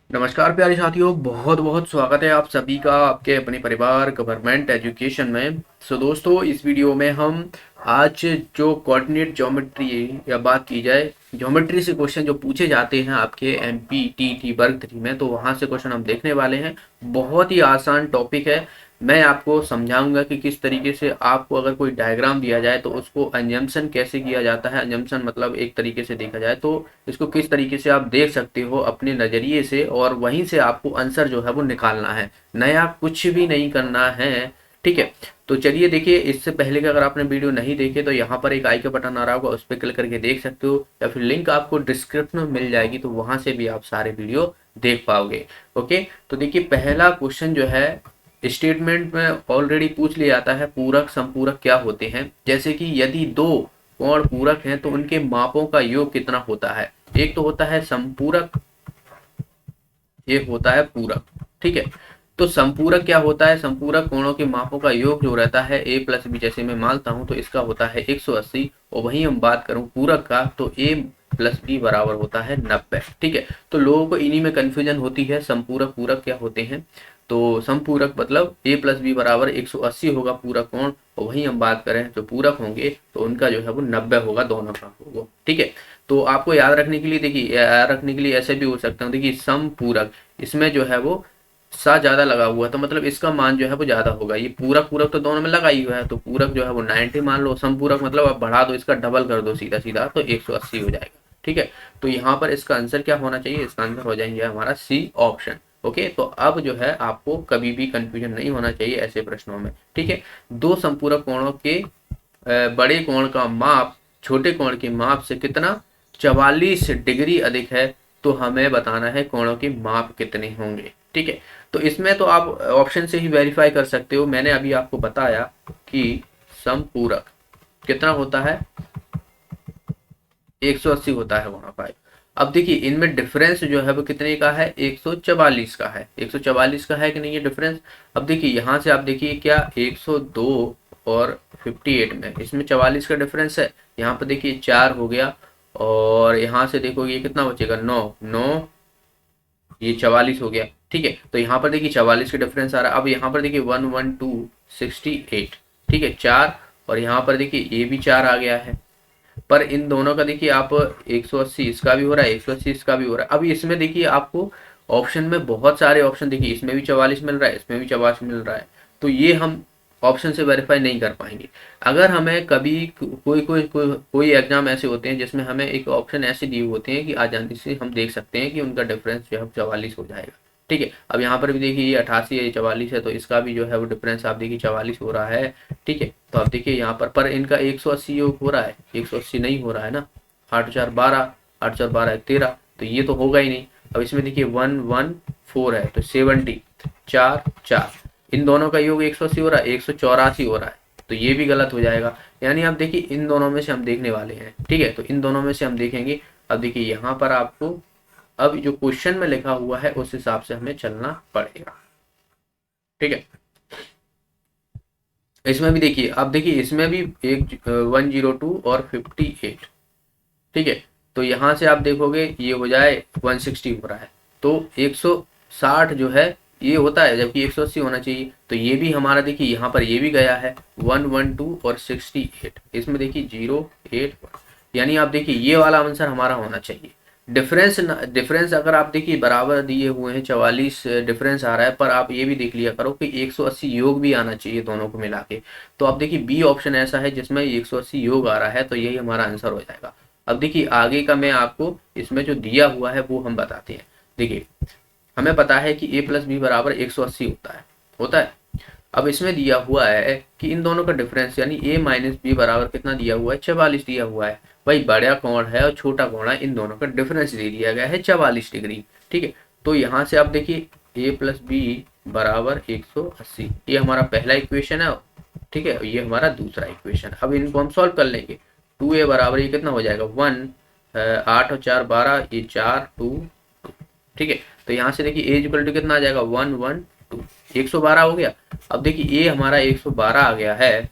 नमस्कार प्यारे साथियों, बहुत बहुत स्वागत है आप सभी का आपके अपने परिवार गवर्नमेंट एजुकेशन में। दोस्तों, इस वीडियो में हम आज जो कोऑर्डिनेट ज्योमेट्री या बात की जाए ज्योमेट्री से क्वेश्चन जो पूछे जाते हैं आपके एमपीटीटी वर्ग 3 में, तो वहां से क्वेश्चन हम देखने वाले हैं। बहुत ही आसान टॉपिक है। मैं आपको समझाऊंगा कि किस तरीके से आपको अगर कोई डायग्राम दिया जाए तो उसको अंजम्पशन कैसे किया जाता है। अंजम्पशन मतलब एक तरीके से देखा जाए तो इसको किस तरीके से आप देख सकते हो अपने नज़रिए से, और वहीं से आपको आंसर जो है वो निकालना है। नया कुछ भी नहीं करना है, ठीक है। तो चलिए देखिए, इससे पहले कि अगर आपने वीडियो नहीं देखे तो यहाँ पर एक आई का बटन आ रहा होगा, उस पर क्लिक करके देख सकते हो, या फिर लिंक आपको डिस्क्रिप्शन में मिल जाएगी, तो वहां से भी आप सारे वीडियो देख पाओगे। ओके, तो देखिए पहला क्वेश्चन जो है स्टेटमेंट में ऑलरेडी पूछ लिया जाता है, पूरक संपूरक क्या होते हैं। जैसे कि यदि दो कोण पूरक हैं तो उनके मापों का योग कितना होता है। एक तो होता है संपूरक, एक होता है पूरक, ठीक है। तो संपूरक क्या होता है, संपूरक कोणों के मापों का योग जो रहता है a प्लस बी, जैसे मैं मानता हूं तो इसका होता है 180, और वहीं हम बात करूं पूरक का तो a प्लस बी बराबर होता है 90, ठीक है। तो लोगों को इन्हीं में कंफ्यूजन होती है, संपूरक पूरक क्या होते हैं। तो संपूरक मतलब a प्लस बी बराबर 180 होगा पूरक कोण, और वहीं हम बात करें जो पूरक होंगे तो उनका जो है वो 90 होगा, दोनों का होगा, ठीक है। तो आपको याद रखने के लिए देखिए, याद रखने के लिए ऐसे भी हो सकता है, देखिए समपूरक, इसमें जो है वो सा ज्यादा लगा हुआ है तो मतलब इसका मान जो है वो ज्यादा होगा। ये पूरक पूरक तो दोनों में लगा ही हुआ है, तो पूरक जो है वो 90 मान लो, संपूरक मतलब आप बढ़ा दो, इसका डबल कर दो सीधा सीधा, तो 180 हो जाएगा, ठीक है। तो यहाँ पर इसका आंसर क्या होना चाहिए, इसका आंसर हो जाएंगे हमारा सी ऑप्शन। ओके, तो अब जो है आपको कभी भी कंफ्यूजन नहीं होना चाहिए ऐसे प्रश्नों में, ठीक है। दो संपूरक कोणों के बड़े कोण का माप छोटे कोण के माप से कितना 44 डिग्री अधिक है, तो हमें बताना है कोणों के माप कितने होंगे, ठीक है। तो इसमें तो आप ऑप्शन से ही वेरीफाई कर सकते हो। मैंने अभी आपको बताया कि समपूरक कितना होता है, 180 होता है वहां पर। अब देखिए इनमें डिफरेंस जो है वो कितने का है, 144 का है। 144 का है कि नहीं ये डिफरेंस। अब देखिए यहाँ से आप देखिए क्या 102 और 58 में इसमें 44 का डिफरेंस है। यहाँ पर देखिए 4 हो गया, और यहाँ से देखो ये कितना बचेगा, 9 9, ये 44 हो गया, ठीक है। तो यहाँ पर देखिए 44 का डिफरेंस आ रहा है। अब यहाँ पर देखिए 11268, ठीक है, 4, और यहाँ पर देखिए ये भी 4 आ गया है। पर इन दोनों का देखिए आप 180 इसका भी हो रहा है, 180 इसका भी हो रहा है। अब इसमें देखिए आपको ऑप्शन में बहुत सारे ऑप्शन, देखिए इसमें भी 44 मिल रहा है, इसमें भी 44 मिल रहा है, तो ये हम ऑप्शन से वेरीफाई नहीं कर पाएंगे। अगर हमें कभी कोई एग्जाम ऐसे होते हैं जिसमें हमें एक ऑप्शन ऐसे दिए होते हैं कि आसानी से हम देख सकते हैं कि उनका डिफरेंस जो है 44 हो जाएगा, ठीक है। अब यहाँ पर भी देखिए ये 88 है, ये 44 है, तो इसका भी जो है वो डिफरेंस आप देखिए 44 हो रहा है, ठीक है। तो आप देखिए यहाँ पर इनका 180 योग हो रहा है, 180 नहीं हो रहा है ना, 8 4 12, 8 4 12 13, तो ये तो होगा ही नहीं। अब इसमें देखिए 114 है, तो 70, 4 4, इन दोनों का योग 180 हो रहा है, 184 हो रहा है, तो ये भी गलत हो जाएगा। यानी आप देखिए इन दोनों में से हम देखने वाले हैं, ठीक है। तो इन दोनों में से हम देखेंगे। अब देखिए यहाँ पर आपको अब जो क्वेश्चन में लिखा हुआ है उस हिसाब से हमें चलना पड़ेगा, ठीक है। इसमें भी देखिए, अब देखिए इसमें भी एक 102 और 58, ठीक है। तो यहाँ से आप देखोगे ये हो जाए 160 हो रहा है, तो 160 जो है ये होता है, जबकि 180 होना चाहिए। तो ये भी हमारा देखिए यहाँ पर ये भी गया है 112 और 68, इसमें देखिए 08, यानी आप देखिए ये वाला आंसर हमारा होना चाहिए। डिफरेंस डिफरेंस अगर आप देखिए बराबर दिए हुए हैं, 44 डिफरेंस आ रहा है, पर आप ये भी देख लिया करो कि 180 योग भी आना चाहिए दोनों को मिला के। तो आप देखिए बी ऑप्शन ऐसा है जिसमें 180 योग आ रहा है, तो यही हमारा आंसर हो जाएगा। अब देखिए आगे का मैं आपको इसमें जो दिया हुआ है वो हम बताते हैं। देखिए हमें पता है कि a प्लस बी बराबर 180 होता है। अब इसमें दिया हुआ है कि इन दोनों का डिफरेंस यानी a माइनस बी बराबर कितना दिया हुआ है, 44 दिया हुआ है। भाई बड़ा कोण है और छोटा कोण है, इन दोनों का डिफरेंस दे दिया गया है 44 डिग्री, ठीक है। तो यहाँ से आप देखिए a प्लस बी बराबर 180, ये हमारा पहला इक्वेशन है, ठीक है। ये हमारा दूसरा इक्वेशन। अब इनको हम सॉल्व कर लेंगे। 2a बराबर ये कितना हो जाएगा 1, 8 और 4 12, ये 4 2 2, ठीक है। तो यहाँ से देखिए a इक्वल टू कितना आ जाएगा 1 1 2, 112 हो गया। अब देखिए a हमारा 112 आ गया है,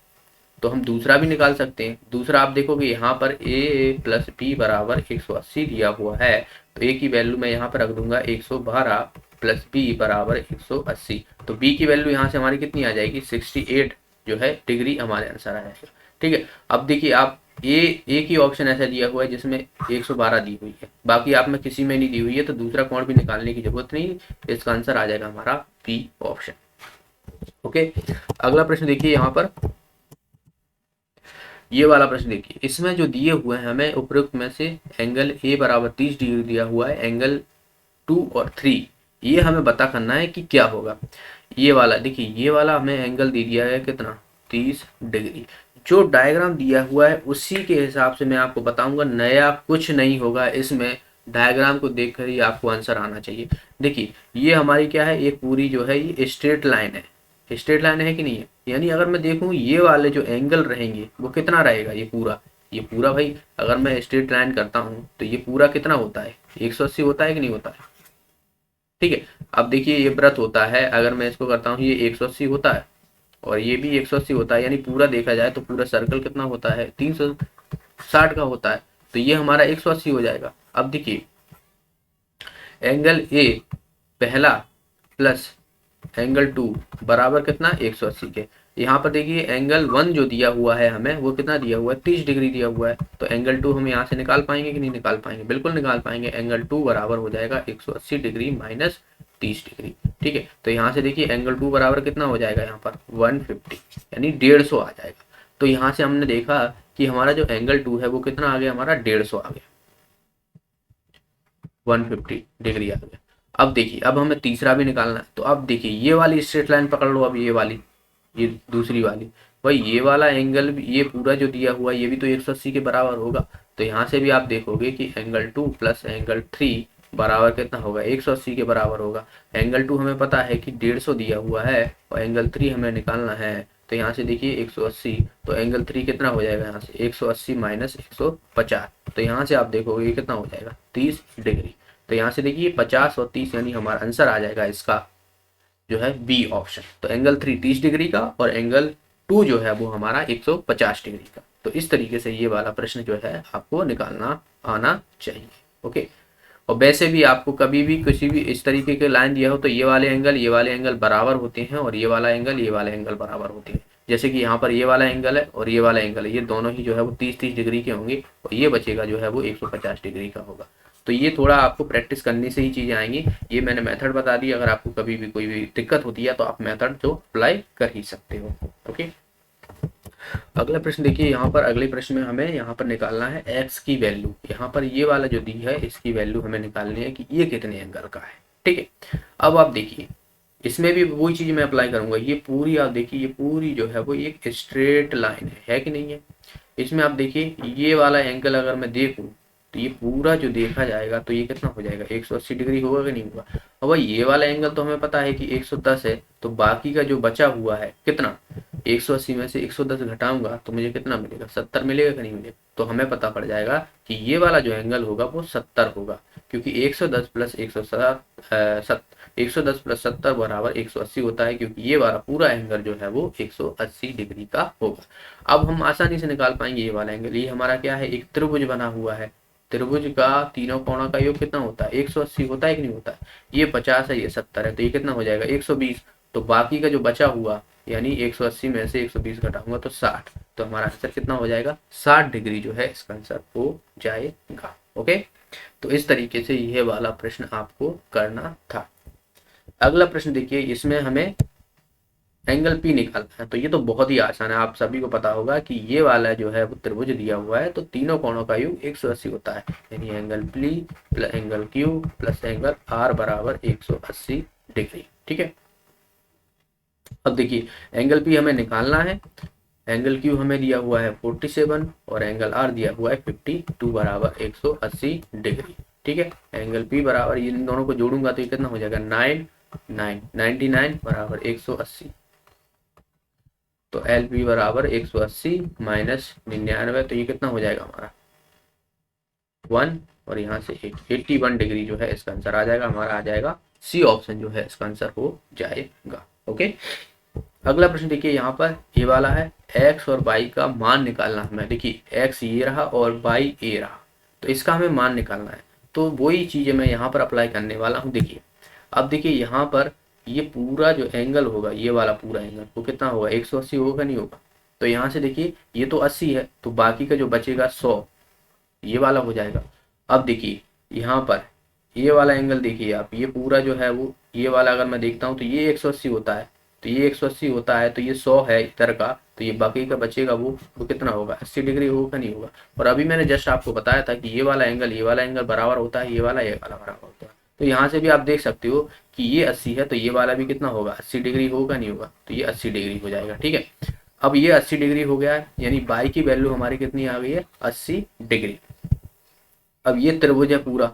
तो हम दूसरा भी निकाल सकते हैं। दूसरा आप देखोगे यहाँ पर a प्लस बी बराबर 180 दिया हुआ है, तो ए की वैल्यू मैं यहाँ पर रख दूंगा 112 प्लस बी बराबर 180। तो बी की वैल्यू यहाँ से हमारी कितनी आ जाएगी 68 जो है डिग्री हमारे आंसर आ जाएगा। ठीक है, अब देखिए आप एक ही ऑप्शन ऐसा दिया हुआ है जिसमें 112 दी हुई है, बाकी आप में किसी में नहीं दी हुई है, तो दूसरा कोण भी निकालने की जरूरत नहीं, इसका आंसर आ जाएगा हमारा बी ऑप्शन। ओके, अगला प्रश्न देखिए यहाँ पर, ये वाला प्रश्न देखिए, इसमें जो दिए हुए हैं हमें उपरोक्त में से एंगल ए बराबर 30 डिग्री दिया हुआ है, एंगल 2 और 3 ये हमें पता करना है कि क्या होगा। ये वाला देखिए, ये वाला हमें एंगल दे दिया है कितना 30 डिग्री। जो डायग्राम दिया हुआ है उसी के हिसाब से मैं आपको बताऊंगा, नया कुछ नहीं होगा इसमें, डायग्राम को देखकर ही आपको आंसर आना चाहिए। देखिए ये हमारी क्या है, एक पूरी जो है ये स्ट्रेट लाइन है, स्ट्रेट लाइन है कि नहीं है, यानी अगर मैं देखूं ये वाले जो एंगल रहेंगे वो कितना रहेगा, ये पूरा भाई अगर मैं स्ट्रेट लाइन करता हूं तो ये पूरा कितना होता है 180 होता है कि नहीं होता है। ठीक है, अब देखिए ये वृत्त होता है, अगर मैं इसको करता हूँ ये 180 होता है और ये भी 180 होता है, यानी पूरा देखा जाए तो पूरा सर्कल कितना होता है 360 का होता है, तो ये हमारा 180 हो जाएगा। अब देखिए एंगल ए पहला प्लस एंगल 2 बराबर कितना 180 के, यहाँ पर देखिए एंगल 1 जो दिया हुआ है हमें वो कितना दिया हुआ है 30 डिग्री दिया हुआ है, तो एंगल 2 हम यहाँ से निकाल पाएंगे कि नहीं निकाल पाएंगे, बिल्कुल निकाल पाएंगे। एंगल 2 बराबर हो जाएगा 180 डिग्री माइनस 30 डिग्री। ठीक है, तो यहाँ से देखिए एंगल 2 बराबर कितना हो जाएगा यहाँ पर 150, यानी 150 आ जाएगा। तो यहाँ से हमने देखा कि हमारा जो एंगल 2 है वो कितना आ गया हमारा 150 आ गया, 150 डिग्री आ गया। अब देखिए अब हमें तीसरा भी निकालना है, तो अब देखिए ये वाली स्ट्रेट लाइन पकड़ लो, अब ये वाली, ये दूसरी वाली, भाई ये वाला एंगल ये पूरा जो दिया हुआ है ये भी तो 180 के बराबर होगा, तो यहाँ से भी आप देखोगे कि एंगल 2 प्लस एंगल 3 बराबर कितना होगा 180 के बराबर होगा। एंगल 2 हमें पता है कि 150 दिया हुआ है और एंगल 3 हमें निकालना है, तो यहाँ से देखिए 180, तो एंगल 3 कितना हो जाएगा यहाँ से 180 माइनस 150, तो यहाँ से आप देखोगे कितना हो जाएगा 30 डिग्री। तो यहाँ से देखिए 50 और 30 यानी हमारा आंसर आ जाएगा इसका जो है बी ऑप्शन। तो एंगल 3 30 डिग्री का और एंगल 2 जो है वो हमारा 150 डिग्री का। तो इस तरीके से ये वाला प्रश्न जो है आपको निकालना आना चाहिए। ओके, और वैसे भी आपको कभी भी किसी भी इस तरीके के लाइन दिया हो तो ये वाले एंगल बराबर होते हैं और ये वाला एंगल बराबर होते हैं। जैसे कि यहाँ पर ये वाला एंगल है और ये वाला एंगल है, ये दोनों ही जो है वो 30-30 डिग्री के होंगे और ये बचेगा जो है वो 150 डिग्री का होगा। तो ये थोड़ा आपको प्रैक्टिस करने से ही चीज़ें आएंगी। ये मैंने मेथड बता दी, अगर आपको कभी भी कोई भी दिक्कत होती है तो आप मेथड जो अप्लाई कर ही सकते हो। ओके, अगला प्रश्न देखिए, यहाँ पर अगले प्रश्न में हमें यहाँ पर निकालना है x की वैल्यू। यहाँ पर ये वाला जो दी है इसकी वैल्यू हमें निकालनी है कि ये कितने एंगल का है। ठीक है, अब आप देखिए इसमें भी वही चीज मैं अप्लाई करूंगा। ये पूरी आप देखिए, ये पूरी जो है वो एक स्ट्रेट लाइन है कि नहीं है। इसमें आप देखिए ये वाला एंगल अगर मैं देखूं तो ये पूरा जो देखा जाएगा तो ये कितना हो जाएगा 180 डिग्री होगा कि नहीं होगा। अब भाई ये वाला एंगल तो हमें पता है कि 110 है, तो बाकी का जो बचा हुआ है कितना 180 में से 110 घटाऊंगा तो मुझे कितना मिलेगा 70 मिलेगा कि नहीं मिलेगा। तो हमें पता पड़ जाएगा कि ये वाला जो एंगल होगा वो 70 होगा, क्योंकि 110 प्लस 110 प्लस 70 बराबर 180 होता है, क्योंकि ये वाला पूरा एंगल जो है वो 180 डिग्री का होगा। अब हम आसानी से निकाल पाएंगे ये वाला एंगल। ये हमारा क्या है, एक त्रिभुज बना हुआ है, त्रिभुज का तीनों कोणों का योग कितना होता है 180 होता है कि नहीं होता है। ये 50 है, ये 70 है, तो ये कितना हो जाएगा 120। तो बाकी का जो बचा हुआ यानी 180 में से 120 घटाऊंगा तो 60, तो हमारा आंसर कितना हो जाएगा 60 डिग्री जो है इसका आंसर हो जाएगा। ओके, तो इस तरीके से यह वाला प्रश्न आपको करना था। अगला प्रश्न देखिए, इसमें हमें एंगल पी निकालना है। तो ये तो बहुत ही आसान है, आप सभी को पता होगा कि ये वाला जो है वो त्रिभुज दिया हुआ है तो तीनों कोणों का योग 180 होता है, यानी angle P plus angle Q plus angle R बराबर 180 डिग्री। ठीक है, अब देखिए एंगल पी हमें निकालना है, एंगल क्यू हमें दिया हुआ है 47 और एंगल आर दिया हुआ है 52 बराबर 180 डिग्री। ठीक है, एंगल पी बराबर इन दोनों को जोड़ूंगा तो ये कितना हो जाएगा 99 बराबर 180, तो एल पी बराबर 180 माइनस 99, तो ये कितना हो जाएगा हमारा 1 और यहाँ से 81 डिग्री जो है इसका आंसर आ जाएगा, हमारा आ जाएगा सी ऑप्शन जो है इसका आंसर हो जाएगा। ओके, अगला प्रश्न देखिए, यहाँ पर ये वाला है x और y का मान निकालना हमें। देखिए x ये रहा और y ए रहा, तो इसका हमें मान निकालना है। तो वही चीज़ें मैं यहाँ पर अप्लाई करने वाला हूँ। देखिए अब देखिए यहाँ पर ये पूरा जो एंगल होगा, ये वाला पूरा एंगल वो कितना होगा, 180 होगा नहीं होगा। तो यहाँ से देखिए ये तो 80 है, तो बाकी का जो बचेगा 100 ये वाला हो जाएगा। अब देखिए यहाँ पर ये वाला एंगल देखिए आप, ये पूरा जो है वो ये वाला अगर मैं देखता हूँ तो ये 180 होता है, तो ये 180 होता है, तो ये 100 है इधर का, तो ये बाकी का बचेगा वो कितना होगा, 80 डिग्री होगा नहीं होगा। और अभी मैंने जस्ट आपको बताया था कि ये वाला एंगल बराबर होता है, ये वाला बराबर होता है। तो यहाँ से भी आप देख सकते हो कि ये 80 है, तो ये वाला भी कितना होगा, 80 डिग्री होगा नहीं होगा, तो ये 80 डिग्री हो जाएगा। ठीक है, अब ये 80 डिग्री हो गया है, यानी बाई की वैल्यू हमारी कितनी आ गई है, 80 डिग्री। अब ये त्रिभुज है पूरा,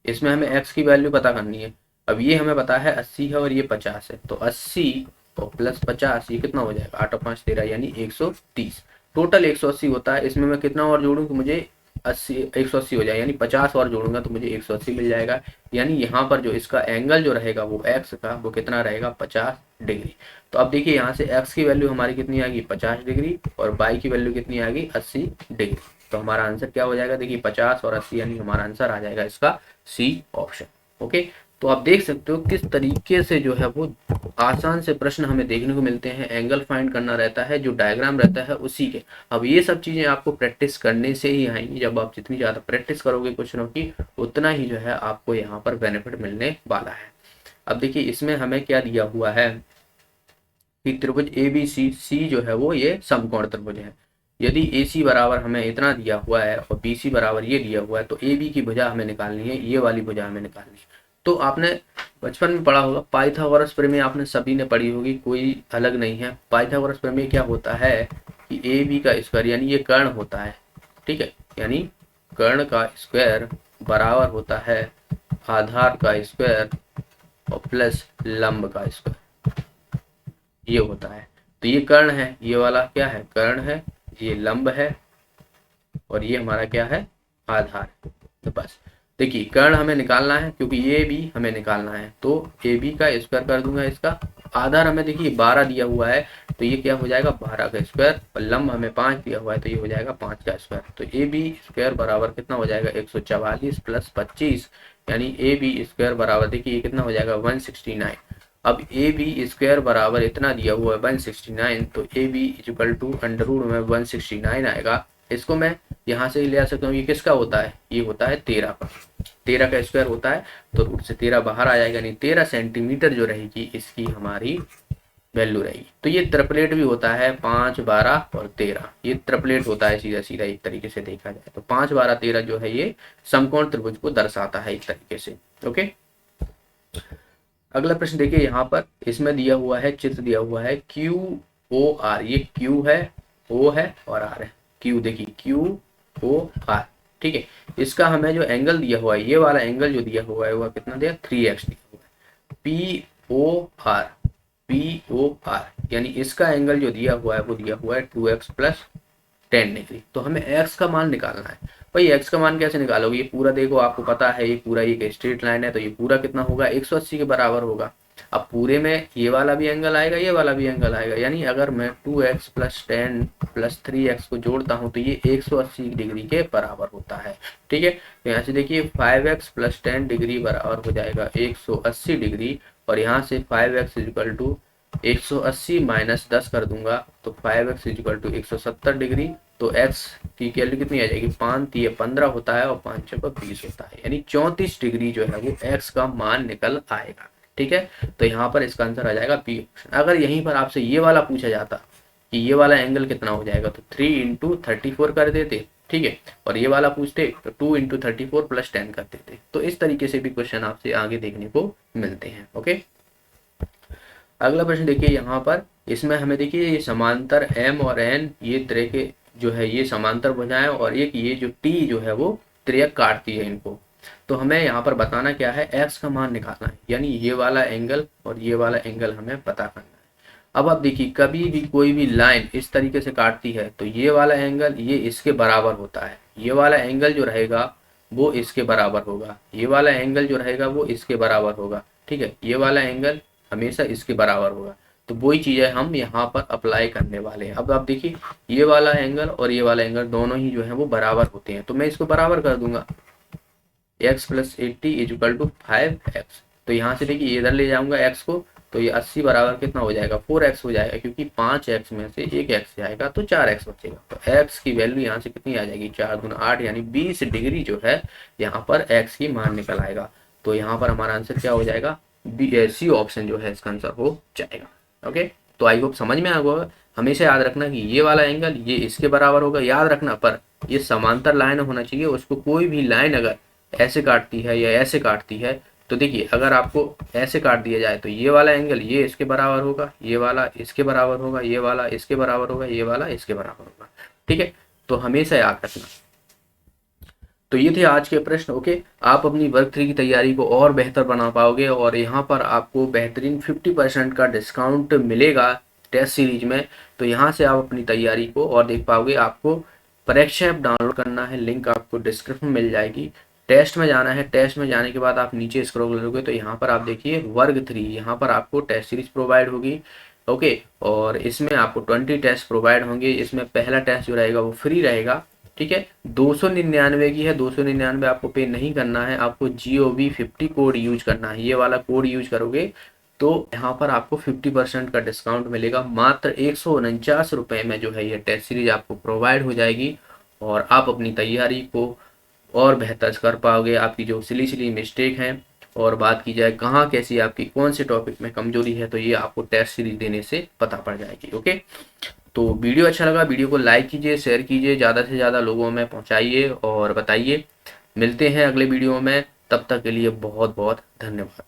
इसमें हमें x की वैल्यू पता करनी है। अब ये हमें पता है 80 है और ये 50 है, तो 80 और प्लस 50 ये कितना हो जाएगा, 8 और 5 13 यानी 130। टोटल 180 होता है, इसमें मैं कितना और जोड़ूं तो मुझे 180 हो जाए, यानी 50 और जोड़ूंगा तो मुझे 180 मिल जाएगा। यानी यहाँ पर जो इसका एंगल जो रहेगा वो x का वो कितना रहेगा, 50 डिग्री। तो अब देखिए यहाँ से x की वैल्यू हमारी कितनी आ गई, 50 डिग्री, और y की वैल्यू कितनी आ गई, 80 डिग्री। तो हमारा आंसर क्या हो जाएगा, देखिए 50 और 80, यानी हमारा आंसर आ जाएगा इसका सी ऑप्शन। ओके, तो आप देख सकते हो किस तरीके से जो है वो आसान से प्रश्न हमें देखने को मिलते हैं। एंगल फाइंड करना रहता है, जो डायग्राम रहता है उसी के। अब ये सब चीजें आपको प्रैक्टिस करने से ही आएंगी। जब आप जितनी ज्यादा प्रैक्टिस करोगे क्वेश्चनों की, उतना ही जो है आपको यहाँ पर बेनिफिट मिलने वाला है। अब देखिए इसमें हमें क्या दिया हुआ है कि त्रिभुज ABC, सी जो है वो ये समकोण त्रिभुज है। यदि AC बराबर हमें इतना दिया हुआ है और BC बराबर ये दिया हुआ है, तो AB की भुजा हमें निकालनी है, ये वाली भुजा हमें निकालनी है। तो आपने बचपन में पढ़ा होगा, पाइथागोरस प्रमेय आपने सभी ने पढ़ी होगी, कोई अलग नहीं है। पाइथागोरस प्रमेय क्या होता है कि AB का स्क्वायर, यानी ये कर्ण होता है, ठीक है, यानी कर्ण का स्क्वायर बराबर होता है आधार का स्क्वायर और प्लस लंब का स्क्वायर, ये होता है। तो ये कर्ण है, ये वाला क्या है, कर्ण है, ये लंब है, और ये हमारा क्या है, आधार। तो बस देखिए कर्ण हमें निकालना है, क्योंकि ये भी हमें निकालना है, तो ए बी का स्क्वायर कर दूंगा। इसका आधार हमें देखिए 12 दिया हुआ है, तो ये क्या हो जाएगा, 12 का स्क्वायर, और लंब हमें 5 दिया हुआ है, तो ये हो जाएगा 5 का स्क्वायर। तो ए बी स्क्वायर बराबर कितना हो जाएगा, 144 प्लस 25, यानी ए बी स्क्वायर बराबर देखिए ये कितना हो जाएगा, 169। अब ए बी स्क्वायर बराबर इतना दिया हुआ है 169, तो A B equal to under root में 169 आएगा। इसको मैं यहाँ से ले आ सकता हूँ, ये किसका होता है, ये होता है 13 का, 13 का स्क्वायर होता है, तो रूट से 13 बाहर आ जाएगा, नहीं 13 सेंटीमीटर जो रहेगी इसकी हमारी वैल्यू रहेगी। तो ये ट्रिपलेट भी होता है, 5 12 और 13, ये ट्रिपलेट होता है सीधा सीधा एक तरीके से देखा जाए तो 5 12 13 जो है ये समकोण त्रिभुज को दर्शाता है एक तरीके से। ओके, अगला प्रश्न देखिए, यहाँ पर इसमें दिया हुआ है, चित्र दिया हुआ है क्यू ओ आर, ये क्यू है, ओ है और आर है। क्यू देखिए क्यू ओ आर, ठीक है, इसका हमें जो एंगल दिया हुआ है, ये वाला एंगल जो दिया हुआ है वह कितना दिया, 3x दिया हुआ है। पी ओ आर यानी इसका एंगल जो दिया हुआ है वो दिया हुआ है 2x प्लस 10 डिग्री। तो हमें x का मान निकालना है। भाई x का मान कैसे निकालोगे, ये पूरा देखो आपको पता है, ये पूरा एक स्ट्रेट लाइन है, तो ये पूरा कितना होगा, 180 के बराबर होगा। अब पूरे में ये वाला भी एंगल आएगा, ये वाला भी एंगल आएगा, यानी अगर मैं 2x प्लस 10 प्लस 3x को जोड़ता हूँ तो ये 180 डिग्री के बराबर होता है। ठीक है, तो यहाँ से देखिए 5x प्लस 10 डिग्री बराबर हो जाएगा 180 डिग्री, और यहाँ से 5x इक्वल टू 180 माइनस 10 कर दूंगा तो 5x इक्वल टू 170 डिग्री। तो x की वैल्यू कितनी आ जाएगी, 5 3 15 होता है और 5 6 20 होता है, यानी 34 डिग्री जो है वो x का मान निकल आएगा। ठीक है, तो यहाँ पर इसका आंसर आ जाएगा बी ऑप्शन। अगर यहीं पर आपसे ये वाला पूछा जाता कि ये वाला एंगल कितना हो जाएगा, तो 3 इंटू 34 कर देते, ठीक है, और ये वाला पूछते तो 2 इंटू 34 प्लस 10 कर देते। तो इस तरीके से भी क्वेश्चन आपसे आगे देखने को मिलते हैं। ओके, अगला प्रश्न देखिए, यहाँ पर इसमें हमें देखिए ये समांतर m और n ये तरह के जो है ये समांतर भुजाएं, और एक ये जो t जो है वो त्रियक काटती है इनको। तो हमें यहाँ पर बताना क्या है, x का मान निकालना है, यानी ये वाला एंगल और ये वाला एंगल हमें पता करना है। अब आप देखिए कभी भी कोई भी लाइन इस तरीके से काटती है तो ये वाला एंगल ये इसके बराबर होता है, ये वाला एंगल जो रहेगा वो इसके बराबर होगा, ये वाला एंगल जो रहेगा वो इसके बराबर होगा। ठीक है, ये वाला एंगल हमेशा इसके बराबर होगा। तो वही चीज़ें हम यहाँ पर अप्लाई करने वाले हैं। अब आप देखिए ये वाला एंगल और ये वाला एंगल दोनों ही जो है वो बराबर होते हैं, तो मैं इसको बराबर कर दूंगा। X plus 80 is equal to 5x। तो यहाँ से देखिए इधर ले जाऊंगा x को, तो ये 80 बराबर कितना हो जाएगा, 4x हो जाएगा, क्योंकि 5x में से एक x जाएगा तो 4x बचेगा। तो x की वैल्यू यहाँ से कितनी आ जाएगी, 4 दूना 8, यानी 20 डिग्री जो है यहाँ पर x की मान निकल आएगा। तो यहाँ पर हमारा आंसर क्या हो जाएगा, सी ऑप्शन जो है इसका आंसर हो जाएगा। ओके, तो आई होप समझ में आ गया। हमेशा याद रखना कि ये वाला एंगल ये इसके बराबर होगा, याद रखना, पर ये समांतर लाइन होना चाहिए। उसको कोई भी लाइन अगर ऐसे काटती है या ऐसे काटती है, तो देखिए अगर आपको ऐसे काट दिया जाए तो ये वाला एंगल ये इसके बराबर होगा, ये वाला इसके बराबर होगा, ये वाला इसके बराबर होगा, ये वाला इसके बराबर होगा। ठीक है, तो हमेशा याद रखना। तो ये थे आज के प्रश्न। ओके, आप अपनी वर्क 3 की तैयारी को और बेहतर बना पाओगे और यहाँ पर आपको बेहतरीन 50% का डिस्काउंट मिलेगा टेस्ट सीरीज में। तो यहाँ से आप अपनी तैयारी को और देख पाओगे। आपको परीक्षा ऐप डाउनलोड करना है, लिंक आपको डिस्क्रिप्शन में मिल जाएगी। टेस्ट में जाना है, टेस्ट में जाने के बाद आप नीचे स्क्रॉल करोगे तो यहाँ पर आप देखिए वर्ग 3, यहाँ पर आपको टेस्ट सीरीज प्रोवाइड होगी। ओके, और इसमें आपको 20 टेस्ट प्रोवाइड होंगे। इसमें पहला टेस्ट जो रहेगा वो फ्री रहेगा। ठीक है, 299 की है, 299 आपको पे नहीं करना है, आपको GOV50 कोड यूज करना है। ये वाला कोड यूज करोगे तो यहाँ पर आपको 50% का डिस्काउंट मिलेगा। मात्र 149 रुपये में जो है ये टेस्ट सीरीज आपको प्रोवाइड हो जाएगी और आप अपनी तैयारी को और बेहतर कर पाओगे। आपकी जो सिली मिस्टेक हैं और बात की जाए कहाँ कैसी आपकी कौन से टॉपिक में कमजोरी है, तो ये आपको टेस्ट सीरीज देने से पता पड़ जाएगी। ओके, तो वीडियो अच्छा लगा, वीडियो को लाइक कीजिए, शेयर कीजिए, ज़्यादा से ज़्यादा लोगों में पहुँचाइए और बताइए। मिलते हैं अगले वीडियो में, तब तक के लिए बहुत बहुत धन्यवाद।